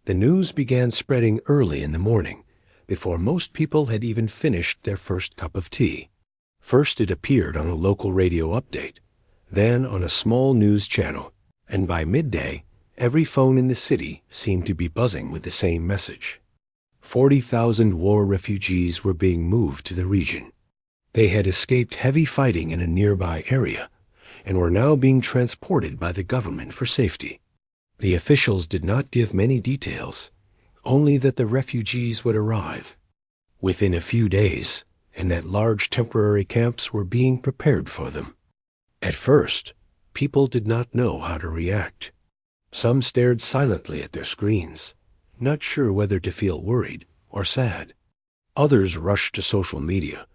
The news began spreading early in the morning, before most people had even finished their first cup of tea. First it appeared on a local radio update, then on a small news channel, and by midday, every phone in the city seemed to be buzzing with the same message. 40,000 war refugees were being moved to the region. They had escaped heavy fighting in a nearby area and were now being transported by the government for safety. The officials did not give many details, only that the refugees would arrive within a few days and that large temporary camps were being prepared for them. At first, people did not know how to react. Some stared silently at their screens, not sure whether to feel worried or sad. Others rushed to social media,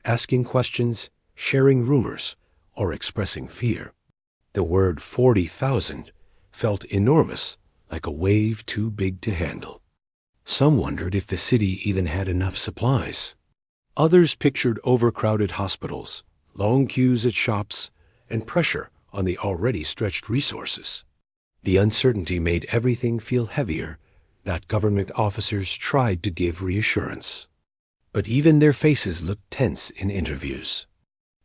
asking questions, sharing rumors, or expressing fear. The word 40,000 felt enormous, like a wave too big to handle. Some wondered if the city even had enough supplies. Others pictured overcrowded hospitals, long queues at shops, and pressure on the already stretched resources. The uncertainty made everything feel heavier, that government officers tried to give reassurance. But even their faces looked tense in interviews.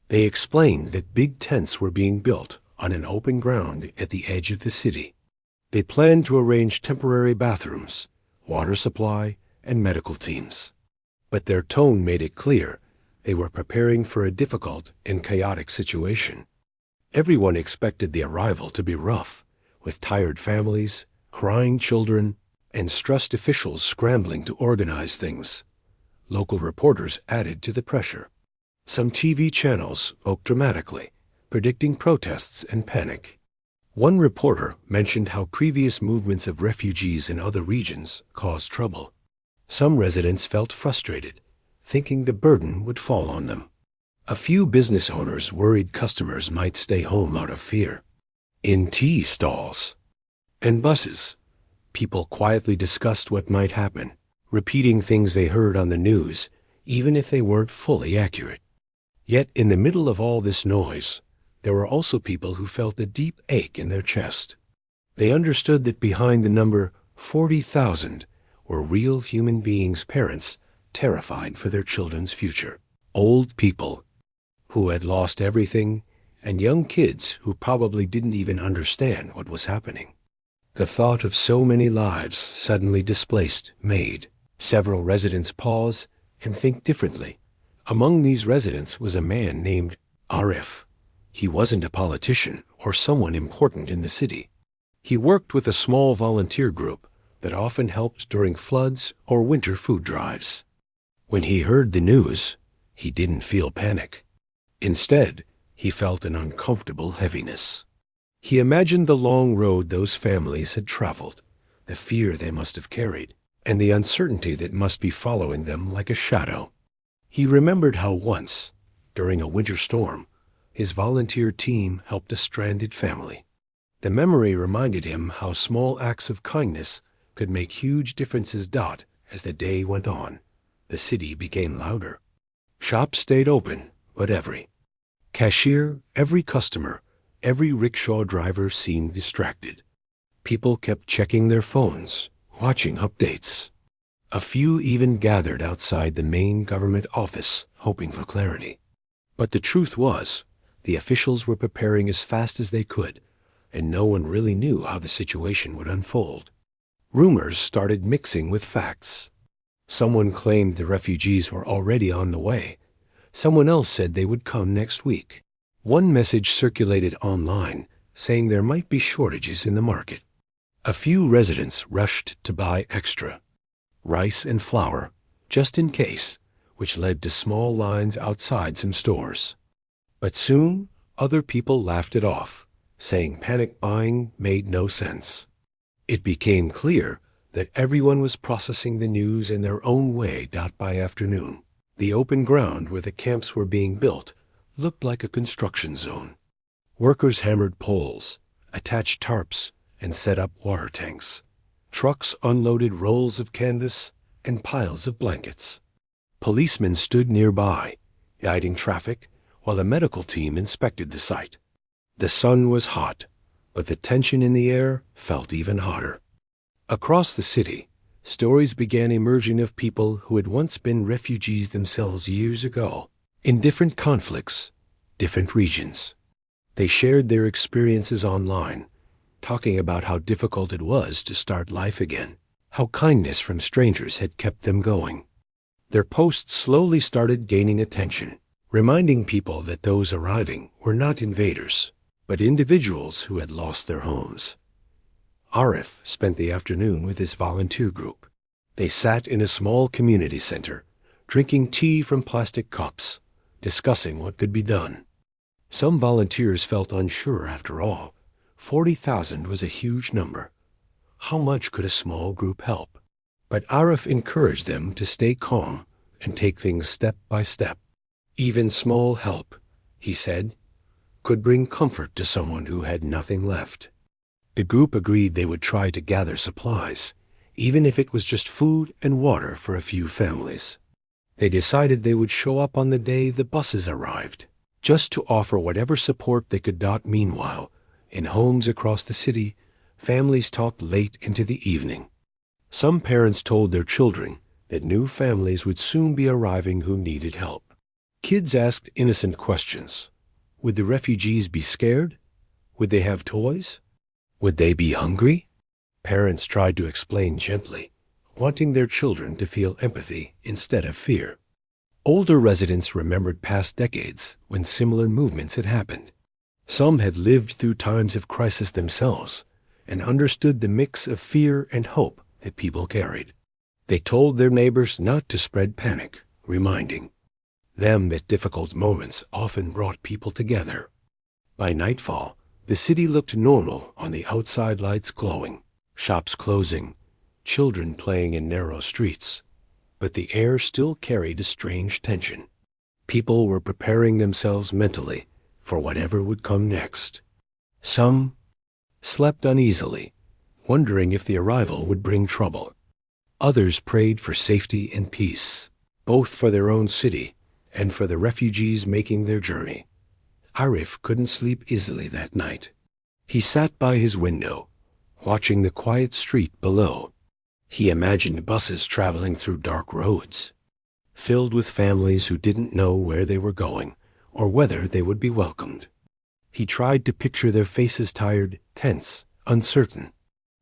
They explained that big tents were being built on an open ground at the edge of the city. They planned to arrange temporary bathrooms, water supply, and medical teams. But their tone made it clear they were preparing for a difficult and chaotic situation. Everyone expected the arrival to be rough, with tired families, crying children, and stressed officials scrambling to organize things. Local reporters added to the pressure. Some TV channels spoke dramatically, predicting protests and panic. One reporter mentioned how previous movements of refugees in other regions caused trouble. Some residents felt frustrated, thinking the burden would fall on them. A few business owners worried customers might stay home out of fear. In tea stalls and buses, people quietly discussed what might happen, repeating things they heard on the news, even if they weren't fully accurate. Yet in the middle of all this noise, there were also people who felt a deep ache in their chest. They understood that behind the number 40,000 were real human beings' parents terrified for their children's future. Old people who had lost everything, and young kids who probably didn't even understand what was happening. The thought of so many lives suddenly displaced made several residents pause and think differently. Among these residents was a man named Arif. He wasn't a politician or someone important in the city. He worked with a small volunteer group that often helped during floods or winter food drives. When he heard the news, he didn't feel panic. Instead, he felt an uncomfortable heaviness. He imagined the long road those families had traveled, the fear they must have carried, and the uncertainty that must be following them like a shadow. He remembered how once, during a winter storm, his volunteer team helped a stranded family. The memory reminded him how small acts of kindness could make huge differences. As the day went on, the city became louder. Shops stayed open, but every cashier, every customer, every rickshaw driver seemed distracted. People kept checking their phones, watching updates. A few even gathered outside the main government office, hoping for clarity. But the truth was, the officials were preparing as fast as they could, and no one really knew how the situation would unfold. Rumors started mixing with facts. Someone claimed the refugees were already on the way. Someone else said they would come next week. One message circulated online saying there might be shortages in the market. A few residents rushed to buy extra rice and flour, just in case, which led to small lines outside some stores. But soon, other people laughed it off, saying panic buying made no sense. It became clear that everyone was processing the news in their own way. By afternoon, the open ground where the camps were being built looked like a construction zone. Workers hammered poles, attached tarps, and set up water tanks. Trucks unloaded rolls of canvas and piles of blankets. Policemen stood nearby, guiding traffic, while a medical team inspected the site. The sun was hot, but the tension in the air felt even hotter. Across the city, stories began emerging of people who had once been refugees themselves years ago, in different conflicts, different regions. They shared their experiences online, talking about how difficult it was to start life again, how kindness from strangers had kept them going. Their posts slowly started gaining attention, reminding people that those arriving were not invaders, but individuals who had lost their homes. Arif spent the afternoon with his volunteer group. They sat in a small community center, drinking tea from plastic cups, discussing what could be done. Some volunteers felt unsure after all. 40,000 was a huge number. How much could a small group help? But Arif encouraged them to stay calm and take things step by step. Even small help, he said, could bring comfort to someone who had nothing left. The group agreed they would try to gather supplies, even if it was just food and water for a few families. They decided they would show up on the day the buses arrived, just to offer whatever support they could. Meanwhile, in homes across the city, families talked late into the evening. Some parents told their children that new families would soon be arriving who needed help. Kids asked innocent questions. Would the refugees be scared? Would they have toys? Would they be hungry? Parents tried to explain gently, wanting their children to feel empathy instead of fear. Older residents remembered past decades when similar movements had happened. Some had lived through times of crisis themselves and understood the mix of fear and hope that people carried. They told their neighbors not to spread panic, reminding them that difficult moments often brought people together. By nightfall, the city looked normal on the outside, lights glowing, shops closing, children playing in narrow streets. But the air still carried a strange tension. People were preparing themselves mentally for whatever would come next. Some slept uneasily, wondering if the arrival would bring trouble. Others prayed for safety and peace, both for their own city and for the refugees making their journey. Arif couldn't sleep easily that night. He sat by his window, watching the quiet street below. He imagined buses traveling through dark roads, filled with families who didn't know where they were going or whether they would be welcomed. He tried to picture their faces, tired, tense, uncertain.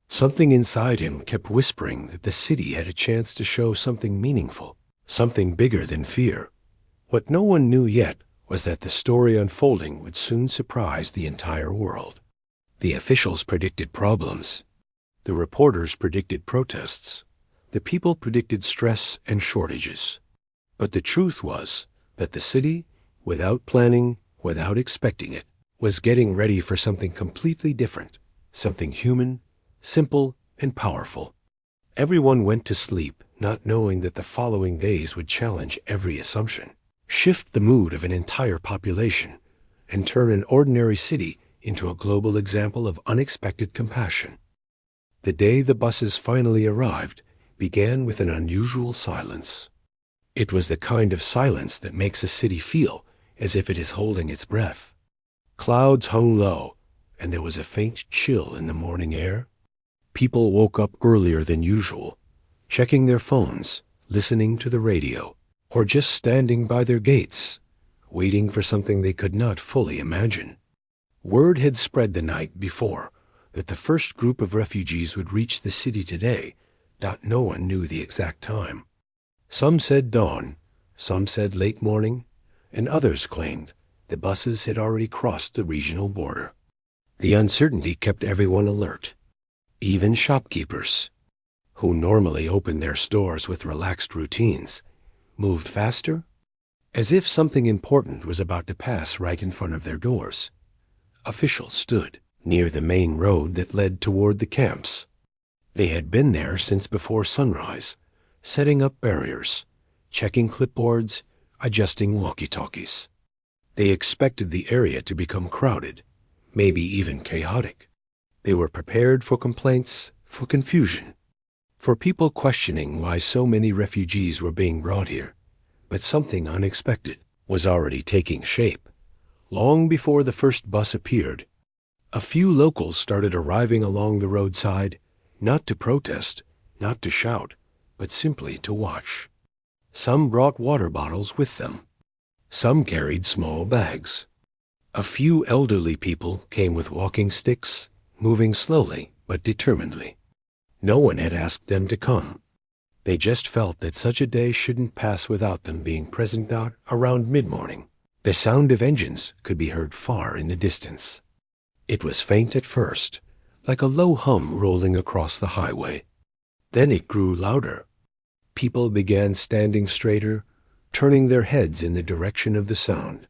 Something inside him kept whispering that the city had a chance to show something meaningful, something bigger than fear. What no one knew yet was that the story unfolding would soon surprise the entire world. The officials predicted problems. The reporters predicted protests. The people predicted stress and shortages. But the truth was that the city, without planning, without expecting it, was getting ready for something completely different, something human, simple, and powerful. Everyone went to sleep, not knowing that the following days would challenge every assumption, shift the mood of an entire population, and turn an ordinary city into a global example of unexpected compassion. The day the buses finally arrived began with an unusual silence. It was the kind of silence that makes a city feel as if it is holding its breath. Clouds hung low, and there was a faint chill in the morning air. People woke up earlier than usual, checking their phones, listening to the radio, or just standing by their gates, waiting for something they could not fully imagine. Word had spread the night before that the first group of refugees would reach the city today. No one knew the exact time. Some said dawn, some said late morning, and others claimed the buses had already crossed the regional border. The uncertainty kept everyone alert. Even shopkeepers, who normally opened their stores with relaxed routines, moved faster, as if something important was about to pass right in front of their doors. Officials stood near the main road that led toward the camps. They had been there since before sunrise, setting up barriers, checking clipboards, adjusting walkie-talkies. They expected the area to become crowded, maybe even chaotic. They were prepared for complaints, for confusion, for people questioning why so many refugees were being brought here. But something unexpected was already taking shape. Long before the first bus appeared, a few locals started arriving along the roadside, not to protest, not to shout, but simply to watch. Some brought water bottles with them. Some carried small bags. A few elderly people came with walking sticks, moving slowly but determinedly. No one had asked them to come. They just felt that such a day shouldn't pass without them being present out around mid-morning. The sound of engines could be heard far in the distance. It was faint at first, like a low hum rolling across the highway. Then it grew louder. People began standing straighter, turning their heads in the direction of the sound.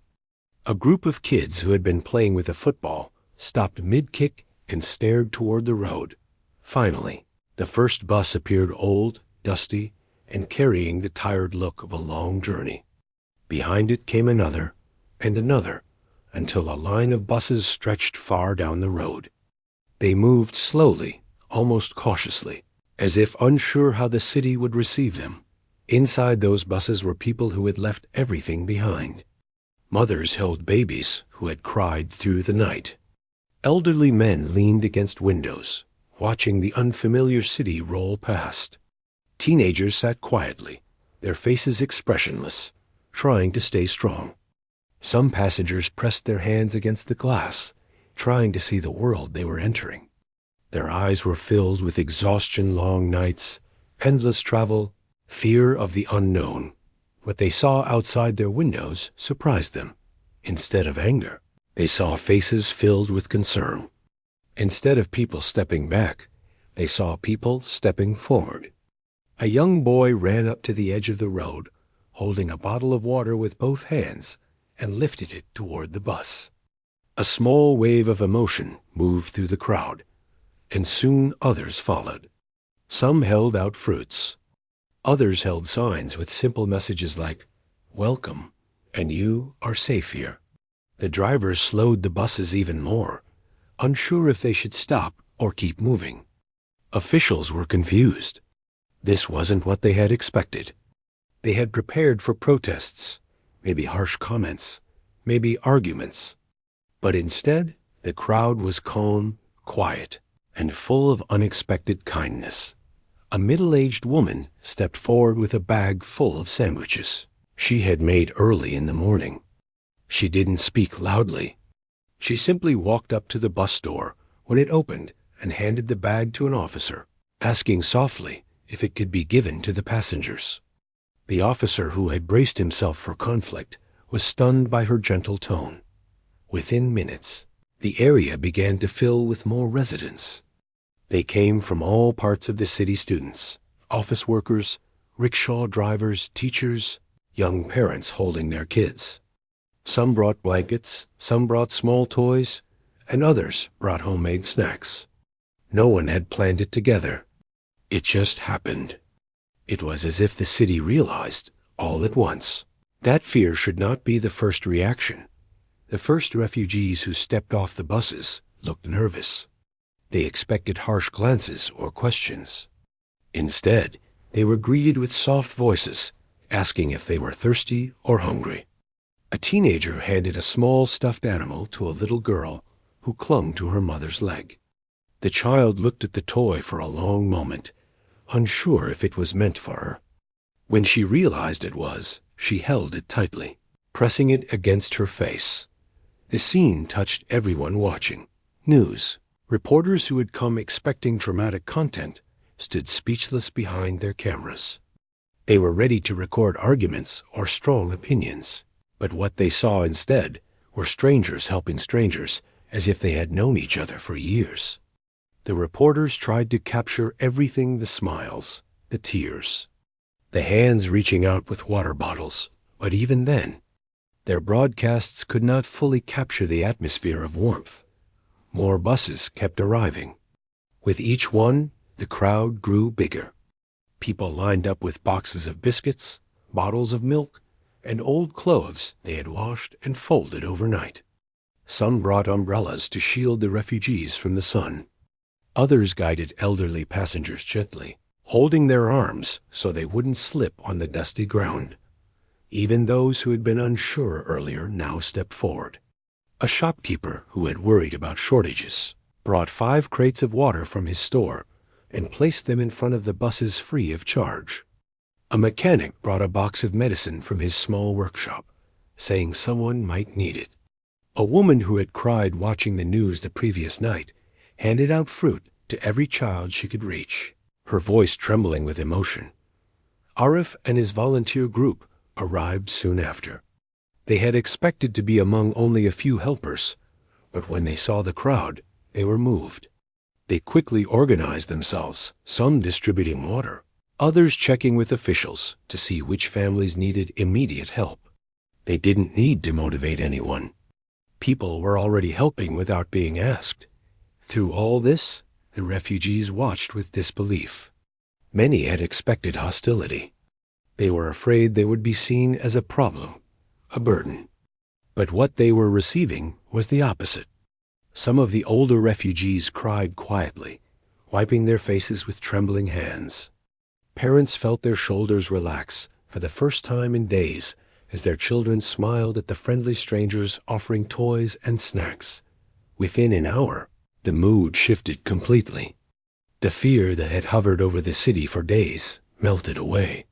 A group of kids who had been playing with a football stopped mid-kick and stared toward the road. Finally, the first bus appeared, old, dusty, and carrying the tired look of a long journey. Behind it came another, and another, until a line of buses stretched far down the road. They moved slowly, almost cautiously, as if unsure how the city would receive them. Inside those buses were people who had left everything behind. Mothers held babies who had cried through the night. Elderly men leaned against windows, watching the unfamiliar city roll past. Teenagers sat quietly, their faces expressionless, trying to stay strong. Some passengers pressed their hands against the glass, trying to see the world they were entering. Their eyes were filled with exhaustion, long nights, endless travel, fear of the unknown. What they saw outside their windows surprised them. Instead of anger, they saw faces filled with concern. Instead of people stepping back, they saw people stepping forward. A young boy ran up to the edge of the road, holding a bottle of water with both hands, and lifted it toward the bus. A small wave of emotion moved through the crowd, and soon others followed. Some held out fruits. Others held signs with simple messages like, "Welcome, and you are safe here." The drivers slowed the buses even more, unsure if they should stop or keep moving. Officials were confused. This wasn't what they had expected. They had prepared for protests, maybe harsh comments, maybe arguments. But instead, the crowd was calm, quiet, and full of unexpected kindness. A middle-aged woman stepped forward with a bag full of sandwiches she had made early in the morning. She didn't speak loudly. She simply walked up to the bus door when it opened and handed the bag to an officer, asking softly if it could be given to the passengers. The officer, who had braced himself for conflict, was stunned by her gentle tone. Within minutes, the area began to fill with more residents. They came from all parts of the city: students, office workers, rickshaw drivers, teachers, young parents holding their kids. Some brought blankets, some brought small toys, and others brought homemade snacks. No one had planned it together. It just happened. It was as if the city realized, all at once, that fear should not be the first reaction. The first refugees who stepped off the buses looked nervous. They expected harsh glances or questions. Instead, they were greeted with soft voices, asking if they were thirsty or hungry. A teenager handed a small stuffed animal to a little girl who clung to her mother's leg. The child looked at the toy for a long moment, unsure if it was meant for her. When she realized it was, she held it tightly, pressing it against her face. The scene touched everyone watching. News, reporters who had come expecting dramatic content, stood speechless behind their cameras. They were ready to record arguments or strong opinions, but what they saw instead were strangers helping strangers as if they had known each other for years. The reporters tried to capture everything: the smiles, the tears, the hands reaching out with water bottles, but even then, their broadcasts could not fully capture the atmosphere of warmth. More buses kept arriving. With each one, the crowd grew bigger. People lined up with boxes of biscuits, bottles of milk, and old clothes they had washed and folded overnight. Some brought umbrellas to shield the refugees from the sun. Others guided elderly passengers gently, holding their arms so they wouldn't slip on the dusty ground. Even those who had been unsure earlier now stepped forward. A shopkeeper who had worried about shortages brought 5 crates of water from his store and placed them in front of the buses free of charge. A mechanic brought a box of medicine from his small workshop, saying someone might need it. A woman who had cried watching the news the previous night handed out fruit to every child she could reach, her voice trembling with emotion. Arif and his volunteer group arrived soon after. They had expected to be among only a few helpers, but when they saw the crowd, they were moved. They quickly organized themselves, some distributing water, others checking with officials to see which families needed immediate help. They didn't need to motivate anyone. People were already helping without being asked. Through all this, the refugees watched with disbelief. Many had expected hostility. They were afraid they would be seen as a problem, a burden. But what they were receiving was the opposite. Some of the older refugees cried quietly, wiping their faces with trembling hands. Parents felt their shoulders relax for the first time in days as their children smiled at the friendly strangers offering toys and snacks. Within an hour, the mood shifted completely. The fear that had hovered over the city for days melted away.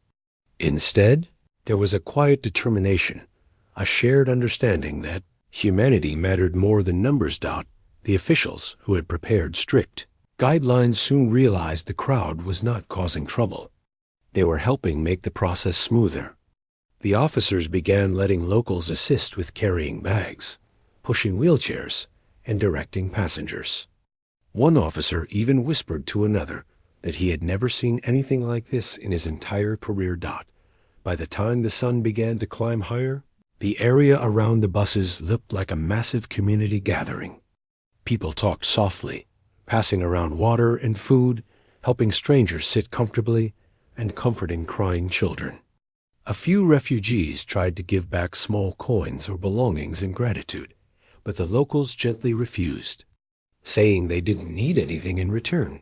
Instead, there was a quiet determination, a shared understanding that humanity mattered more than numbers. The officials, who had prepared strict guidelines, soon realized the crowd was not causing trouble. They were helping make the process smoother. The officers began letting locals assist with carrying bags, pushing wheelchairs, and directing passengers. One officer even whispered to another that he had never seen anything like this in his entire career. By the time the sun began to climb higher, the area around the buses looked like a massive community gathering. People talked softly, passing around water and food, helping strangers sit comfortably, and comforting crying children. A few refugees tried to give back small coins or belongings in gratitude, but the locals gently refused, saying they didn't need anything in return.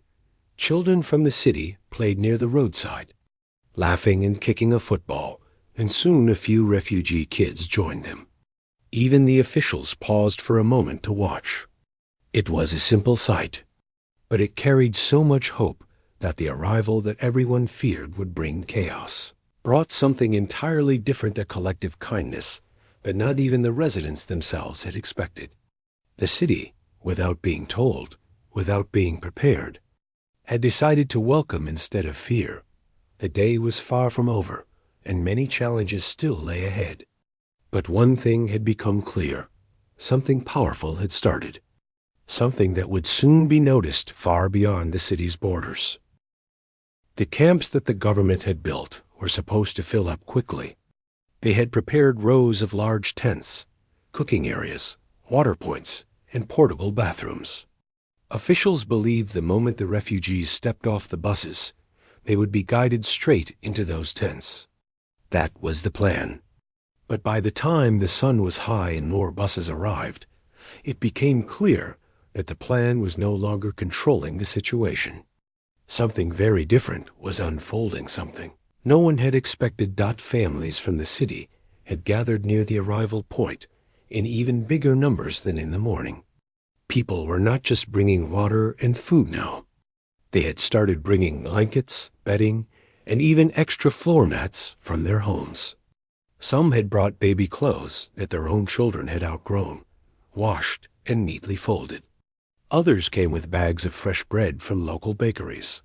Children from the city played near the roadside, laughing and kicking a football, and soon a few refugee kids joined them. Even the officials paused for a moment to watch. It was a simple sight, but it carried so much hope that the arrival that everyone feared would bring chaos brought something entirely different, a collective kindness that not even the residents themselves had expected. The city, without being told, without being prepared, had decided to welcome instead of fear. The day was far from over, and many challenges still lay ahead. But one thing had become clear. Something powerful had started. Something that would soon be noticed far beyond the city's borders. The camps that the government had built were supposed to fill up quickly. They had prepared rows of large tents, cooking areas, water points, and portable bathrooms. Officials believed the moment the refugees stepped off the buses, they would be guided straight into those tents. That was the plan. But by the time the sun was high and more buses arrived, it became clear that the plan was no longer controlling the situation. Something very different was unfolding. Something no one had expected. Families from the city had gathered near the arrival point in even bigger numbers than in the morning. People were not just bringing water and food now. They had started bringing blankets, bedding, and even extra floor mats from their homes. Some had brought baby clothes that their own children had outgrown, washed and neatly folded. Others came with bags of fresh bread from local bakeries.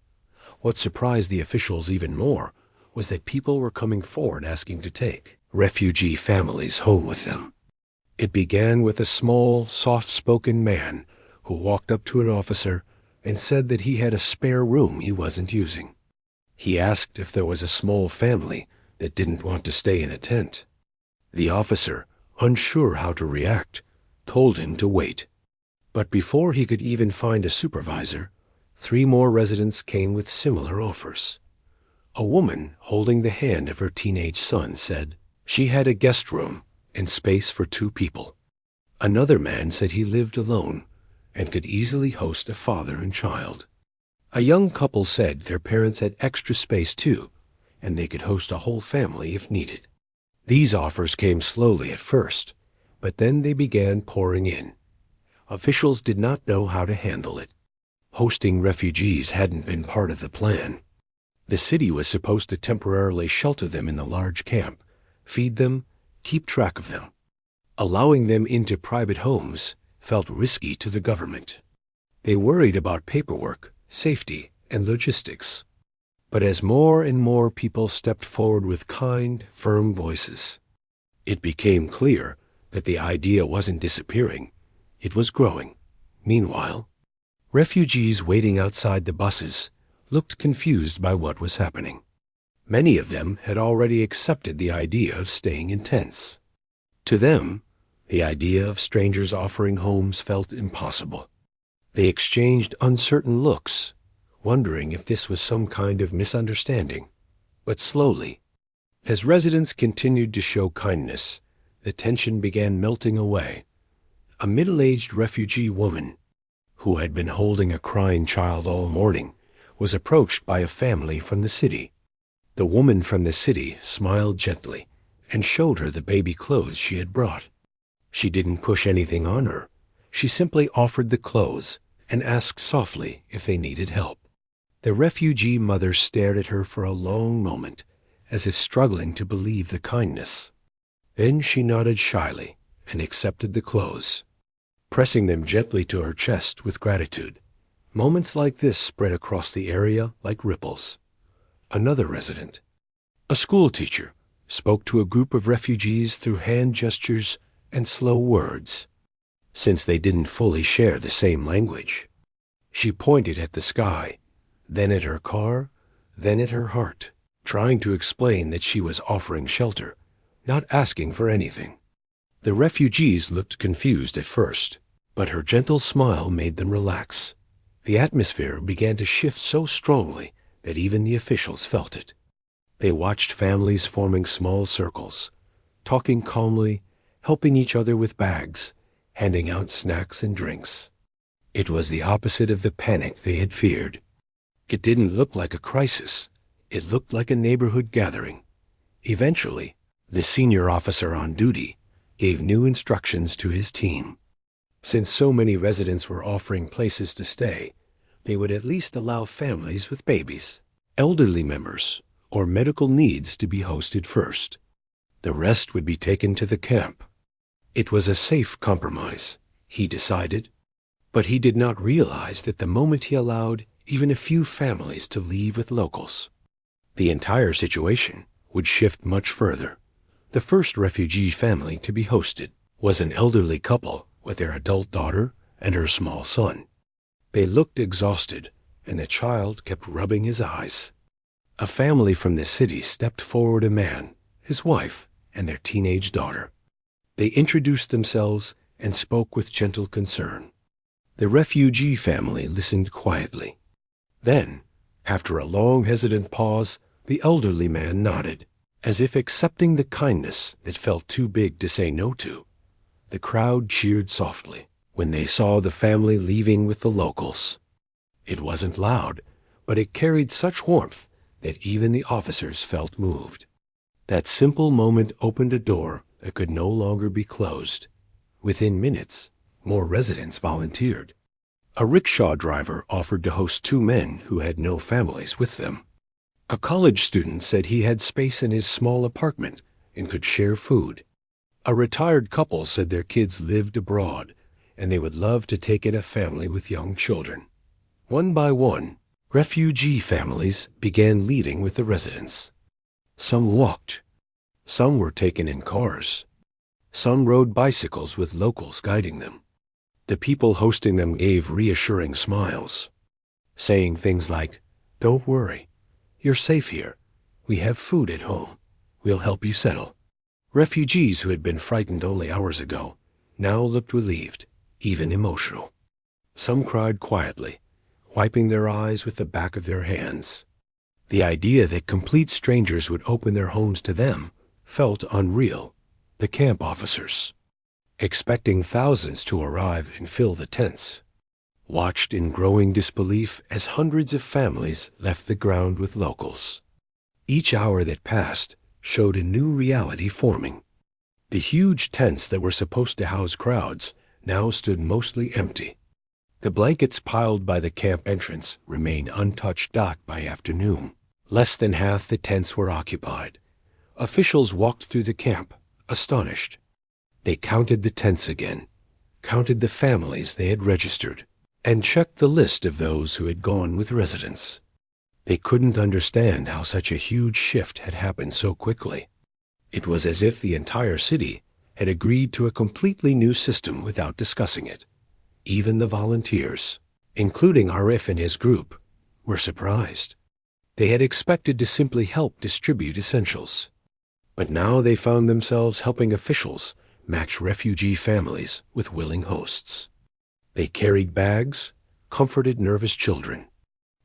What surprised the officials even more was that people were coming forward asking to take refugee families home with them. It began with a small, soft-spoken man who walked up to an officer and said that he had a spare room he wasn't using. He asked if there was a small family that didn't want to stay in a tent. The officer, unsure how to react, told him to wait. But before he could even find a supervisor, 3 more residents came with similar offers. A woman holding the hand of her teenage son said she had a guest room and space for 2 people. Another man said he lived alone and could easily host a father and child. A young couple said their parents had extra space too, and they could host a whole family if needed. These offers came slowly at first, but then they began pouring in. Officials did not know how to handle it. Hosting refugees hadn't been part of the plan. The city was supposed to temporarily shelter them in the large camp, feed them, keep track of them. Allowing them into private homes felt risky to the government. They worried about paperwork, safety, and logistics. But as more and more people stepped forward with kind, firm voices, it became clear that the idea wasn't disappearing. It was growing. Meanwhile, refugees waiting outside the buses looked confused by what was happening. Many of them had already accepted the idea of staying in tents. To them, the idea of strangers offering homes felt impossible. They exchanged uncertain looks, wondering if this was some kind of misunderstanding. But slowly, as residents continued to show kindness, the tension began melting away. A middle-aged refugee woman, who had been holding a crying child all morning, was approached by a family from the city. The woman from the city smiled gently and showed her the baby clothes she had brought. She didn't push anything on her. She simply offered the clothes and asked softly if they needed help. The refugee mother stared at her for a long moment, as if struggling to believe the kindness. Then she nodded shyly and accepted the clothes, pressing them gently to her chest with gratitude. Moments like this spread across the area like ripples. Another resident, a school teacher, spoke to a group of refugees through hand gestures and slow words. Since they didn't fully share the same language, she pointed at the sky, then at her car, then at her heart, trying to explain that she was offering shelter, not asking for anything. The refugees looked confused at first, but her gentle smile made them relax. The atmosphere began to shift so strongly that even the officials felt it. They watched families forming small circles, talking calmly, helping each other with bags, handing out snacks and drinks. It was the opposite of the panic they had feared. It didn't look like a crisis. It looked like a neighborhood gathering. Eventually, the senior officer on duty gave new instructions to his team. Since so many residents were offering places to stay, they would at least allow families with babies, elderly members, or medical needs to be hosted first. The rest would be taken to the camp. It was a safe compromise, he decided, but he did not realize that the moment he allowed even a few families to leave with locals, the entire situation would shift much further. The first refugee family to be hosted was an elderly couple with their adult daughter and her small son. They looked exhausted, and the child kept rubbing his eyes. A family from the city stepped forward, a man, his wife, and their teenage daughter. They introduced themselves and spoke with gentle concern. The refugee family listened quietly. Then, after a long, hesitant pause, the elderly man nodded, as if accepting the kindness that felt too big to say no to. The crowd cheered softly when they saw the family leaving with the locals. It wasn't loud, but it carried such warmth that even the officers felt moved. That simple moment opened a door that could no longer be closed. Within minutes, more residents volunteered. A rickshaw driver offered to host two men who had no families with them. A college student said he had space in his small apartment and could share food. A retired couple said their kids lived abroad and they would love to take in a family with young children. One by one, refugee families began leaving with the residents. Some walked. Some were taken in cars. Some rode bicycles with locals guiding them. The people hosting them gave reassuring smiles, saying things like, "Don't worry, you're safe here. We have food at home. We'll help you settle." Refugees who had been frightened only hours ago now looked relieved, even emotional. Some cried quietly, wiping their eyes with the back of their hands. The idea that complete strangers would open their homes to them felt unreal. The camp officers, expecting thousands to arrive and fill the tents, watched in growing disbelief as hundreds of families left the ground with locals. Each hour that passed showed a new reality forming. The huge tents that were supposed to house crowds now stood mostly empty. The blankets piled by the camp entrance remained untouched by afternoon. Less than half the tents were occupied. Officials walked through the camp, astonished. They counted the tents again, counted the families they had registered, and checked the list of those who had gone with residents. They couldn't understand how such a huge shift had happened so quickly. It was as if the entire city had agreed to a completely new system without discussing it. Even the volunteers, including Arif and his group, were surprised. They had expected to simply help distribute essentials. But now they found themselves helping officials match refugee families with willing hosts. They carried bags, comforted nervous children,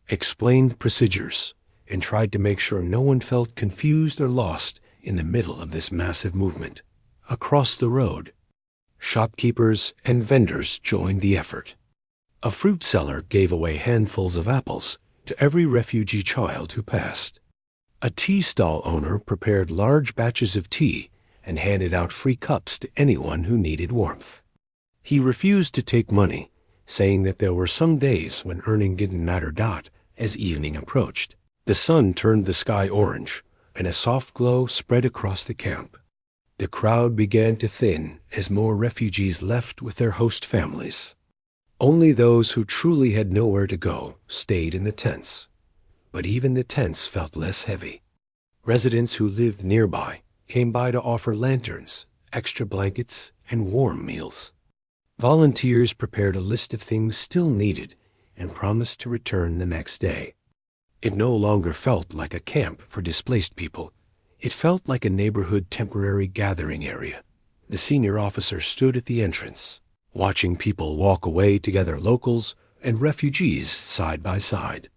explained procedures, and tried to make sure no one felt confused or lost in the middle of this massive movement. Across the road, shopkeepers and vendors joined the effort. A fruit seller gave away handfuls of apples to every refugee child who passed. A tea stall owner prepared large batches of tea and handed out free cups to anyone who needed warmth. He refused to take money, saying that there were some days when earning didn't matter. As evening approached, the sun turned the sky orange, and a soft glow spread across the camp. The crowd began to thin as more refugees left with their host families. Only those who truly had nowhere to go stayed in the tents. But even the tents felt less heavy. Residents who lived nearby came by to offer lanterns, extra blankets, and warm meals. Volunteers prepared a list of things still needed and promised to return the next day. It no longer felt like a camp for displaced people. It felt like a neighborhood temporary gathering area. The senior officer stood at the entrance, watching people walk away together, locals and refugees side by side.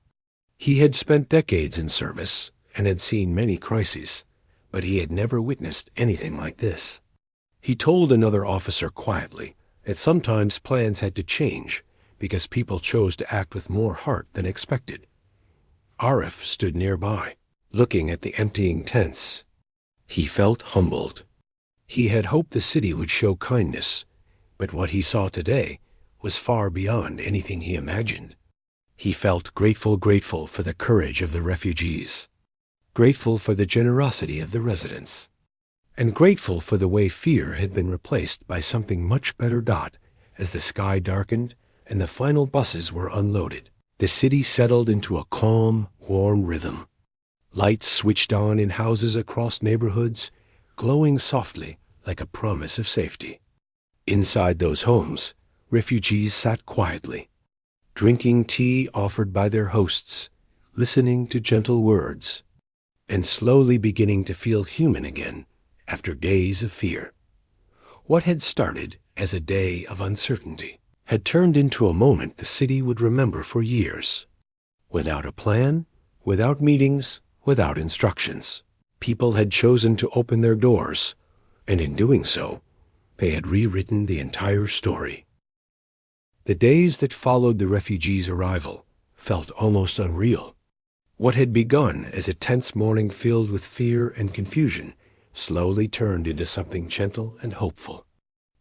He had spent decades in service and had seen many crises, but he had never witnessed anything like this. He told another officer quietly that sometimes plans had to change because people chose to act with more heart than expected. Arif stood nearby, looking at the emptying tents. He felt humbled. He had hoped the city would show kindness, but what he saw today was far beyond anything he imagined. He felt grateful for the courage of the refugees, grateful for the generosity of the residents, and grateful for the way fear had been replaced by something much better. As the sky darkened and the final buses were unloaded, the city settled into a calm, warm rhythm. Lights switched on in houses across neighborhoods, glowing softly like a promise of safety. Inside those homes, refugees sat quietly, drinking tea offered by their hosts, listening to gentle words, and slowly beginning to feel human again after days of fear. What had started as a day of uncertainty had turned into a moment the city would remember for years. Without a plan, without meetings, without instructions, people had chosen to open their doors, and in doing so, they had rewritten the entire story. The days that followed the refugees' arrival felt almost unreal. What had begun as a tense morning filled with fear and confusion slowly turned into something gentle and hopeful.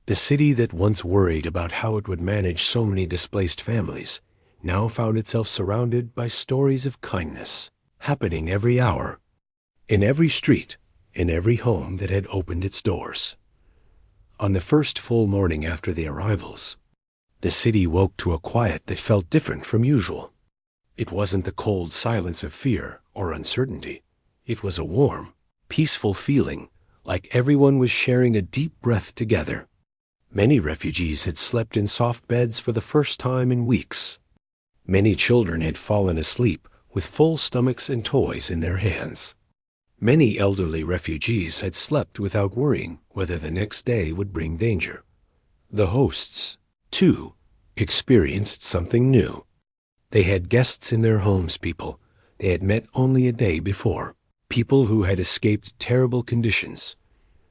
The city that once worried about how it would manage so many displaced families now found itself surrounded by stories of kindness, happening every hour, in every street, in every home that had opened its doors. On the first full morning after the arrivals, the city woke to a quiet that felt different from usual. It wasn't the cold silence of fear or uncertainty. It was a warm, peaceful feeling, like everyone was sharing a deep breath together. Many refugees had slept in soft beds for the first time in weeks. Many children had fallen asleep with full stomachs and toys in their hands. Many elderly refugees had slept without worrying whether the next day would bring danger. The hosts, too, experienced something new. They had guests in their homes, people they had met only a day before, people who had escaped terrible conditions,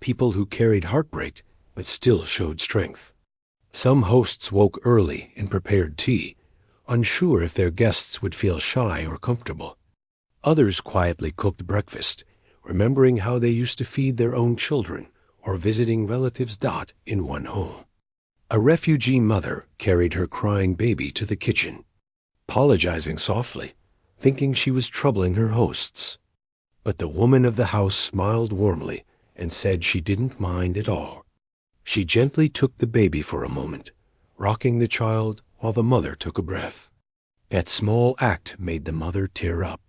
people who carried heartbreak but still showed strength. Some hosts woke early and prepared tea, unsure if their guests would feel shy or comfortable. Others quietly cooked breakfast, remembering how they used to feed their own children or visiting relatives. In one home, A refugee mother carried her crying baby to the kitchen, apologizing softly, thinking she was troubling her hosts. But the woman of the house smiled warmly and said she didn't mind at all. She gently took the baby for a moment, rocking the child while the mother took a breath. That small act made the mother tear up.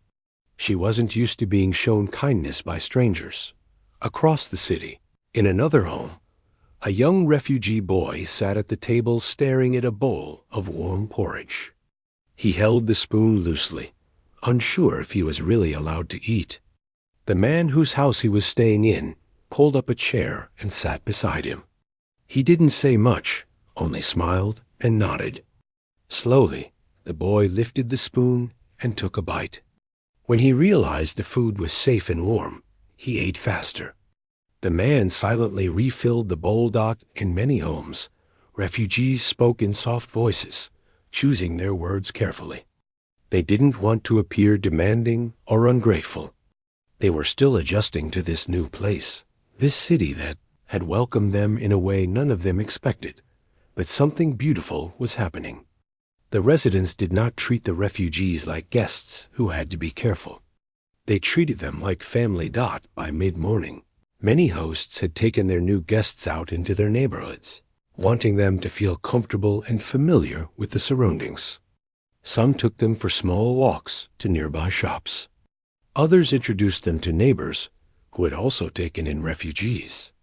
She wasn't used to being shown kindness by strangers. Across the city, in another home, a young refugee boy sat at the table staring at a bowl of warm porridge. He held the spoon loosely, unsure if he was really allowed to eat. The man whose house he was staying in pulled up a chair and sat beside him. He didn't say much, only smiled and nodded. Slowly, the boy lifted the spoon and took a bite. When he realized the food was safe and warm, he ate faster. The man silently refilled the bowl. In many homes, refugees spoke in soft voices, choosing their words carefully. They didn't want to appear demanding or ungrateful. They were still adjusting to this new place, this city that had welcomed them in a way none of them expected. But something beautiful was happening. The residents did not treat the refugees like guests who had to be careful. They treated them like family. By mid-morning, many hosts had taken their new guests out into their neighborhoods, wanting them to feel comfortable and familiar with the surroundings. Some took them for small walks to nearby shops. Others introduced them to neighbors who had also taken in refugees.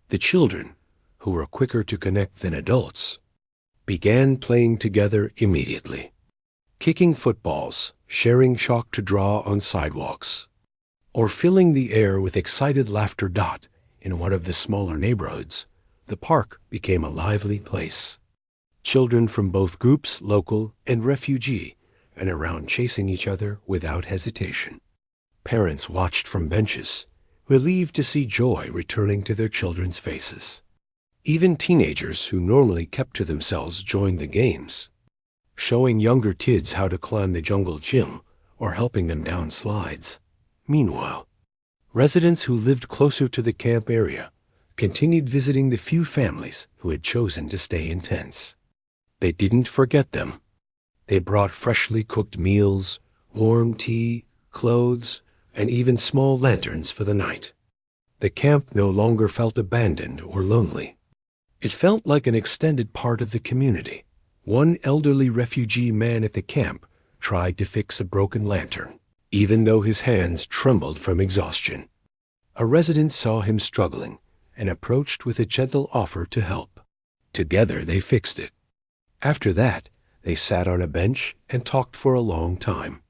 The children, who were quicker to connect than adults, began playing together immediately, kicking footballs, sharing chalk to draw on sidewalks, or filling the air with excited laughter. In one of the smaller neighborhoods, the park became a lively place. Children from both groups, local and refugee, and around chasing each other without hesitation. Parents watched from benches, relieved to see joy returning to their children's faces. Even teenagers who normally kept to themselves joined the games, showing younger kids how to climb the jungle gym or helping them down slides. Meanwhile, residents who lived closer to the camp area continued visiting the few families who had chosen to stay in tents. They didn't forget them. They brought freshly cooked meals, warm tea, clothes, and even small lanterns for the night. The camp no longer felt abandoned or lonely. It felt like an extended part of the community. One elderly refugee man at the camp tried to fix a broken lantern, even though his hands trembled from exhaustion. A resident saw him struggling and approached with a gentle offer to help. Together they fixed it. After that, they sat on a bench and talked for a long time.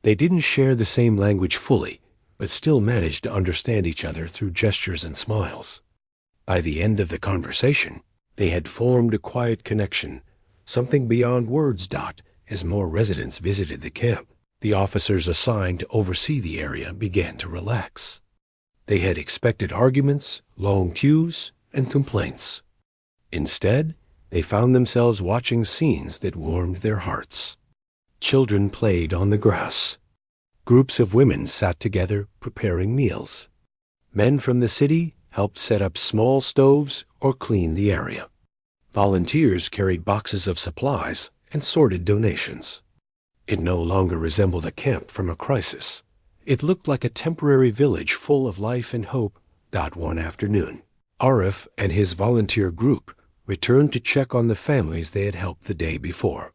They didn't share the same language fully, but still managed to understand each other through gestures and smiles. By the end of the conversation, they had formed a quiet connection, something beyond words. As more residents visited the camp, the officers assigned to oversee the area began to relax. They had expected arguments, long queues, and complaints. Instead, they found themselves watching scenes that warmed their hearts. Children played on the grass. Groups of women sat together preparing meals. Men from the city helped set up small stoves or clean the area. Volunteers carried boxes of supplies and sorted donations. It no longer resembled a camp from a crisis. It looked like a temporary village full of life and hope. One afternoon, Arif and his volunteer group returned to check on the families they had helped the day before.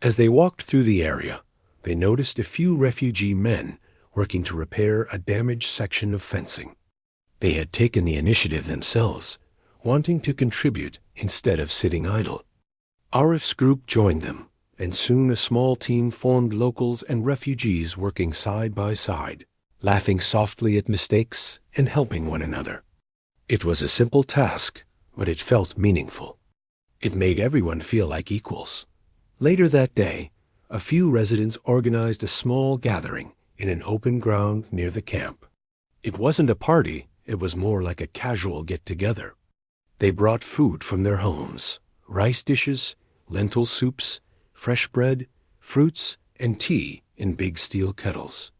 As they walked through the area, they noticed a few refugee men working to repair a damaged section of fencing. They had taken the initiative themselves, wanting to contribute instead of sitting idle. Arif's group joined them, and soon a small team formed, locals and refugees working side by side, laughing softly at mistakes and helping one another. It was a simple task, but it felt meaningful. It made everyone feel like equals. Later that day, a few residents organized a small gathering in an open ground near the camp. It wasn't a party, it was more like a casual get-together. They brought food from their homes, rice dishes, lentil soups, fresh bread, fruits, and tea in big steel kettles.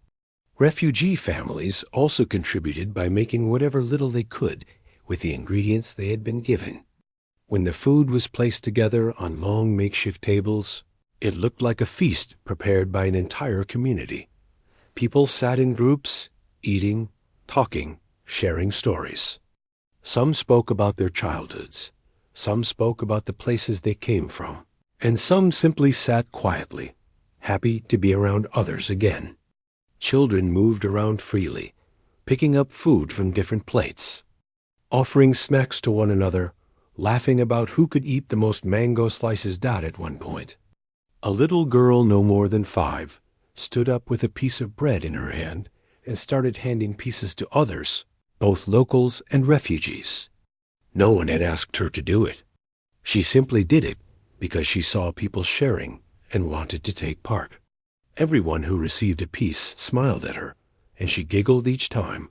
Refugee families also contributed by making whatever little they could with the ingredients they had been given. When the food was placed together on long makeshift tables, it looked like a feast prepared by an entire community. People sat in groups, eating, talking, sharing stories. Some spoke about their childhoods. Some spoke about the places they came from. And some simply sat quietly, happy to be around others again. Children moved around freely, picking up food from different plates, offering snacks to one another, laughing about who could eat the most mango slices at one point. A little girl no more than 5 stood up with a piece of bread in her hand and started handing pieces to others, both locals and refugees. No one had asked her to do it. She simply did it because she saw people sharing and wanted to take part. Everyone who received a piece smiled at her, and she giggled each time.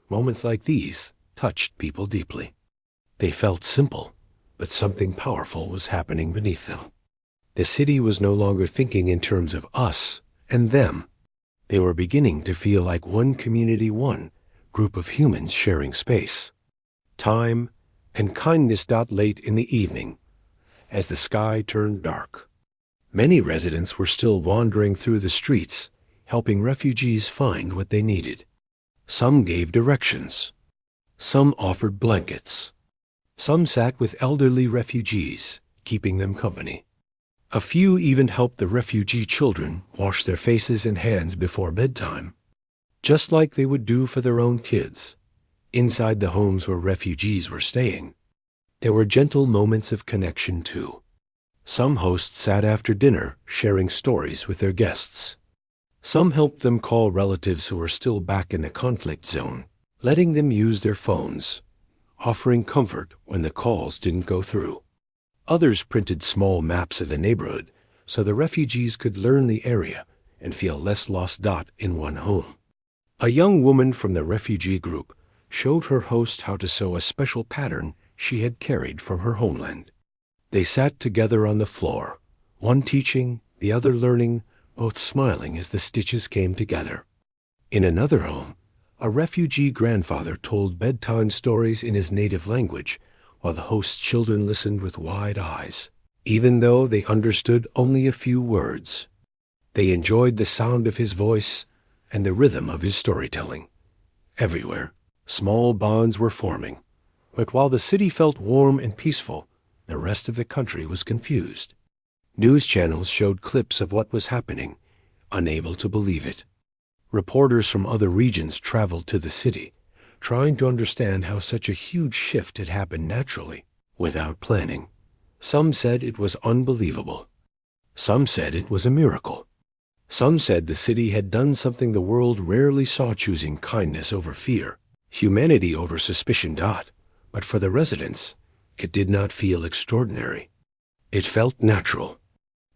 Moments like these touched people deeply. They felt simple, but something powerful was happening beneath them. The city was no longer thinking in terms of us and them. They were beginning to feel like one community, one group of humans sharing space, time, and kindness. Late in the evening, as the sky turned dark, many residents were still wandering through the streets, helping refugees find what they needed. Some gave directions. Some offered blankets. Some sat with elderly refugees, keeping them company. A few even helped the refugee children wash their faces and hands before bedtime, just like they would do for their own kids, inside the homes where refugees were staying. There were gentle moments of connection, too. Some hosts sat after dinner, sharing stories with their guests. Some helped them call relatives who were still back in the conflict zone, letting them use their phones, offering comfort when the calls didn't go through. Others printed small maps of the neighborhood so the refugees could learn the area and feel less lost. In one home, a young woman from the refugee group showed her host how to sew a special pattern she had carried from her homeland. They sat together on the floor, one teaching, the other learning, both smiling as the stitches came together. In another home, a refugee grandfather told bedtime stories in his native language, while the host's children listened with wide eyes, even though they understood only a few words. They enjoyed the sound of his voice and the rhythm of his storytelling. Everywhere, small bonds were forming, but while the city felt warm and peaceful, the rest of the country was confused. News channels showed clips of what was happening, unable to believe it. Reporters from other regions traveled to the city, trying to understand how such a huge shift had happened naturally, without planning. Some said it was unbelievable. Some said it was a miracle. Some said the city had done something the world rarely saw, choosing kindness over fear, humanity over suspicion. But for the residents, it did not feel extraordinary. It felt natural.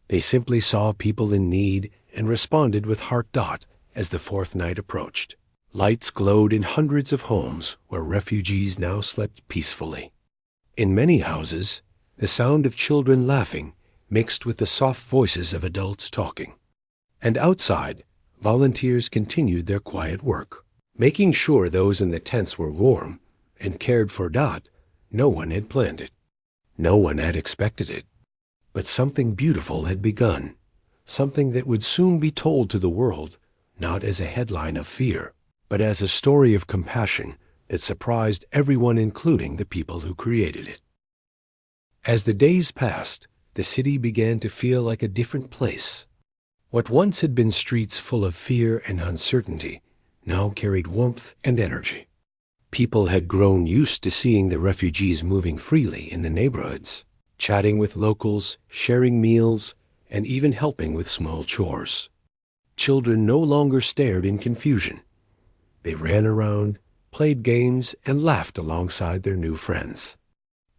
They simply saw people in need and responded with heart. As the fourth night approached, lights glowed in hundreds of homes where refugees now slept peacefully. In many houses, the sound of children laughing mixed with the soft voices of adults talking. And outside, volunteers continued their quiet work, making sure those in the tents were warm and cared for. No one had planned it. No one had expected it. But something beautiful had begun, something that would soon be told to the world, not as a headline of fear, but as a story of compassion that surprised everyone, including the people who created it. As the days passed, the city began to feel like a different place. What once had been streets full of fear and uncertainty now carried warmth and energy. People had grown used to seeing the refugees moving freely in the neighborhoods, chatting with locals, sharing meals, and even helping with small chores. Children no longer stared in confusion. They ran around, played games, and laughed alongside their new friends.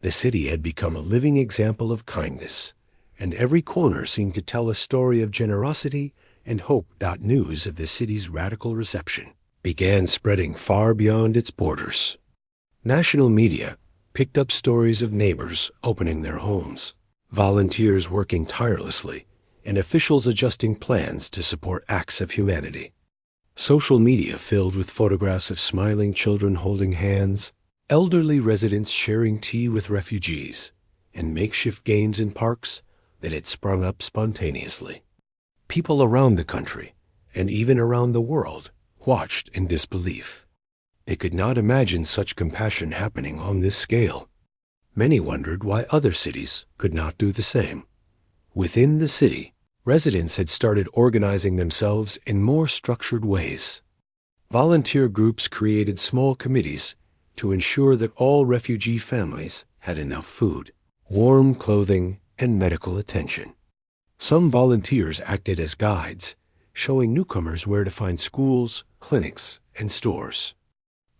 The city had become a living example of kindness, and every corner seemed to tell a story of generosity and hope. News of the city's radical reception began spreading far beyond its borders. National media picked up stories of neighbors opening their homes, volunteers working tirelessly, and officials adjusting plans to support acts of humanity. Social media filled with photographs of smiling children holding hands, elderly residents sharing tea with refugees, and makeshift games in parks that had sprung up spontaneously. People around the country, and even around the world, watched in disbelief. They could not imagine such compassion happening on this scale. Many wondered why other cities could not do the same. Within the city, residents had started organizing themselves in more structured ways. Volunteer groups created small committees to ensure that all refugee families had enough food, warm clothing, and medical attention. Some volunteers acted as guides, showing newcomers where to find schools, clinics, and stores.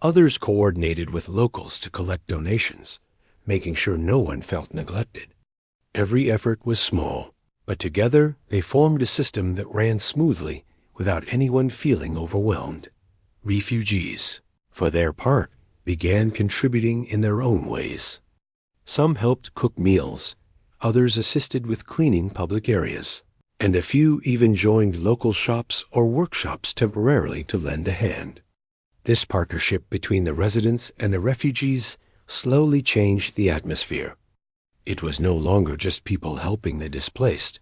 Others coordinated with locals to collect donations, making sure no one felt neglected. Every effort was small, but together they formed a system that ran smoothly without anyone feeling overwhelmed. Refugees, for their part, began contributing in their own ways. Some helped cook meals, others assisted with cleaning public areas, and a few even joined local shops or workshops temporarily to lend a hand. This partnership between the residents and the refugees slowly changed the atmosphere. It was no longer just people helping the displaced.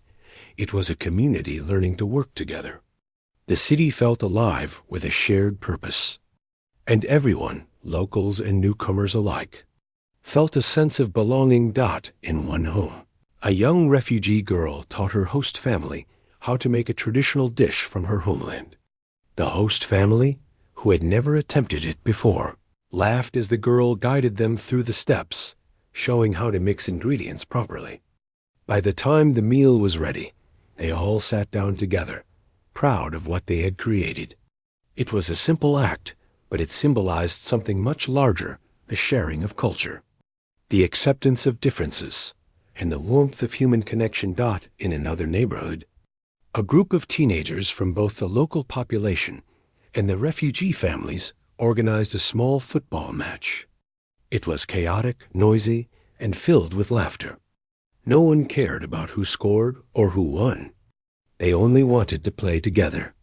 It was a community learning to work together. The city felt alive with a shared purpose. And everyone, locals and newcomers alike, felt a sense of belonging. In one home, a young refugee girl taught her host family how to make a traditional dish from her homeland. The host family, who had never attempted it before, laughed as the girl guided them through the steps, showing how to mix ingredients properly. By the time the meal was ready, they all sat down together, proud of what they had created. It was a simple act, but it symbolized something much larger, the sharing of culture, the acceptance of differences, and the warmth of human connection. In another neighborhood, a group of teenagers from both the local population and the refugee families organized a small football match. It was chaotic, noisy, and filled with laughter. No one cared about who scored or who won. They only wanted to play together.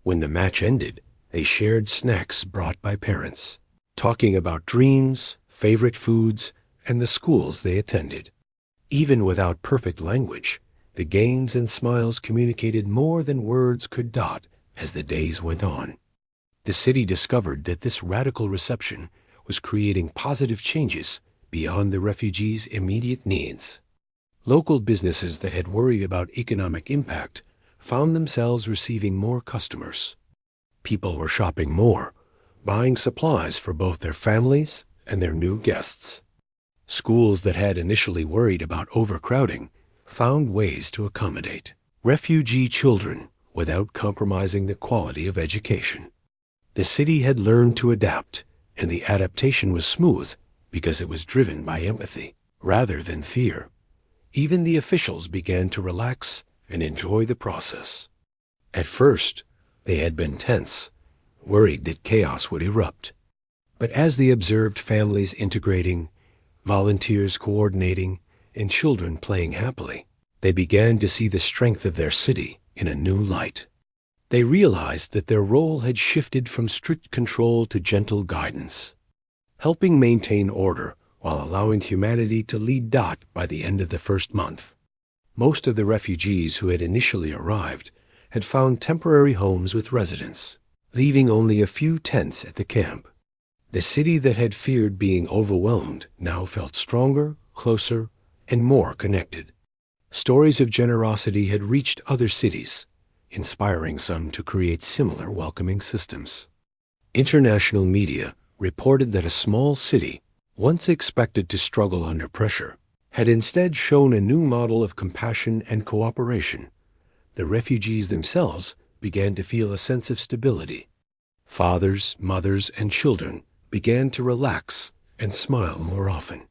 When the match ended, they shared snacks brought by parents, talking about dreams, favorite foods, and the schools they attended. Even without perfect language, the games and smiles communicated more than words could. As the days went on, the city discovered that this radical reception was creating positive changes beyond the refugees' immediate needs. Local businesses that had worried about economic impact found themselves receiving more customers. People were shopping more, buying supplies for both their families and their new guests. Schools that had initially worried about overcrowding found ways to accommodate refugee children without compromising the quality of education. The city had learned to adapt, and the adaptation was smooth because it was driven by empathy rather than fear. Even the officials began to relax and enjoy the process. At first, they had been tense, worried that chaos would erupt. But as they observed families integrating, volunteers coordinating, and children playing happily, they began to see the strength of their city in a new light. They realized that their role had shifted from strict control to gentle guidance, helping maintain order while allowing humanity to lead. By the end of the first month, most of the refugees who had initially arrived had found temporary homes with residents, leaving only a few tents at the camp. The city that had feared being overwhelmed now felt stronger, closer, and more connected. Stories of generosity had reached other cities, inspiring some to create similar welcoming systems. International media reported that a small city, once expected to struggle under pressure, had instead shown a new model of compassion and cooperation. The refugees themselves began to feel a sense of stability. Fathers, mothers, and children began to relax and smile more often.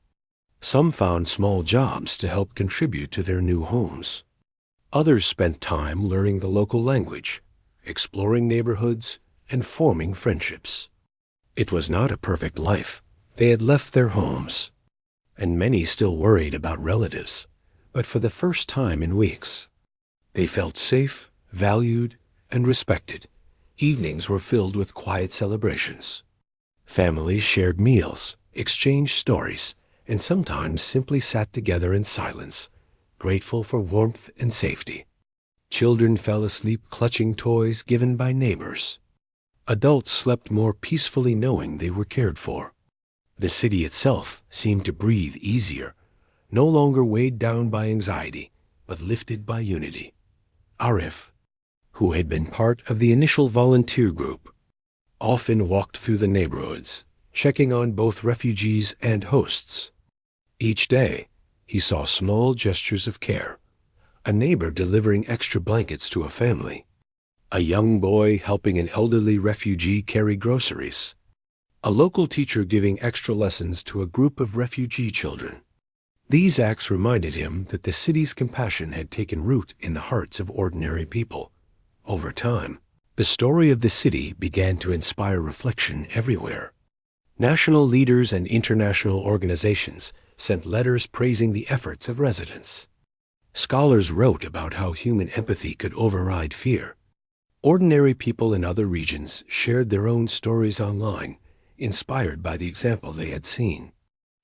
Some found small jobs to help contribute to their new homes. Others spent time learning the local language, exploring neighborhoods, and forming friendships. It was not a perfect life. They had left their homes, and many still worried about relatives, but for the first time in weeks, they felt safe, valued, and respected. Evenings were filled with quiet celebrations. Families shared meals, exchanged stories, and sometimes simply sat together in silence, grateful for warmth and safety. Children fell asleep clutching toys given by neighbors. Adults slept more peacefully knowing they were cared for. The city itself seemed to breathe easier, no longer weighed down by anxiety, but lifted by unity. Arif, who had been part of the initial volunteer group, often walked through the neighborhoods, checking on both refugees and hosts. Each day, he saw small gestures of care. A neighbor delivering extra blankets to a family. A young boy helping an elderly refugee carry groceries. A local teacher giving extra lessons to a group of refugee children. These acts reminded him that the city's compassion had taken root in the hearts of ordinary people. Over time, the story of the city began to inspire reflection everywhere. National leaders and international organizations sent letters praising the efforts of residents. Scholars wrote about how human empathy could override fear. Ordinary people in other regions shared their own stories online, inspired by the example they had seen.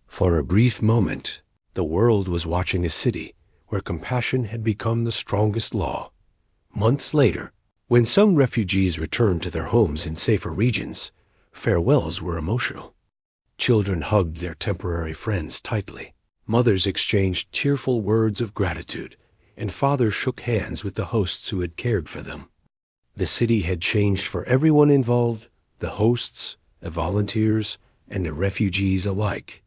For a brief moment, the world was watching a city where compassion had become the strongest law. Months later, when some refugees returned to their homes in safer regions, farewells were emotional. Children hugged their temporary friends tightly. Mothers exchanged tearful words of gratitude, and fathers shook hands with the hosts who had cared for them. The city had changed for everyone involved, the hosts, the volunteers, and the refugees alike.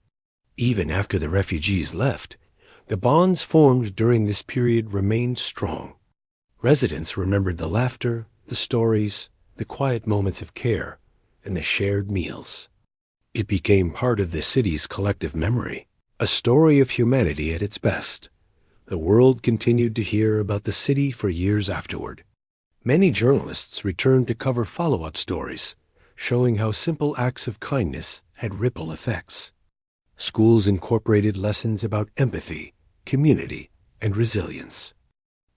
Even after the refugees left, the bonds formed during this period remained strong. Residents remembered the laughter, the stories, the quiet moments of care, and the shared meals. It became part of the city's collective memory, a story of humanity at its best. The world continued to hear about the city for years afterward. Many journalists returned to cover follow-up stories, showing how simple acts of kindness had ripple effects. Schools incorporated lessons about empathy, community, and resilience.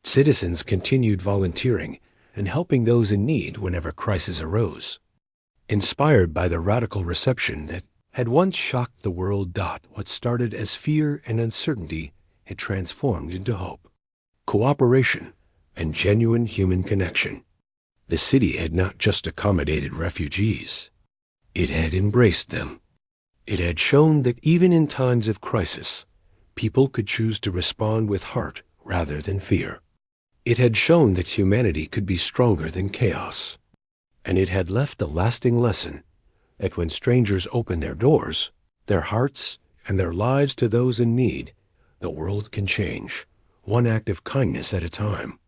Citizens continued volunteering and helping those in need whenever crises arose. Inspired by the radical reception that had once shocked the world, what started as fear and uncertainty had transformed into hope, cooperation, and genuine human connection. The city had not just accommodated refugees. It had embraced them. It had shown that even in times of crisis, people could choose to respond with heart rather than fear. It had shown that humanity could be stronger than chaos. And it had left a lasting lesson that when strangers open their doors, their hearts, and their lives to those in need, the world can change, one act of kindness at a time.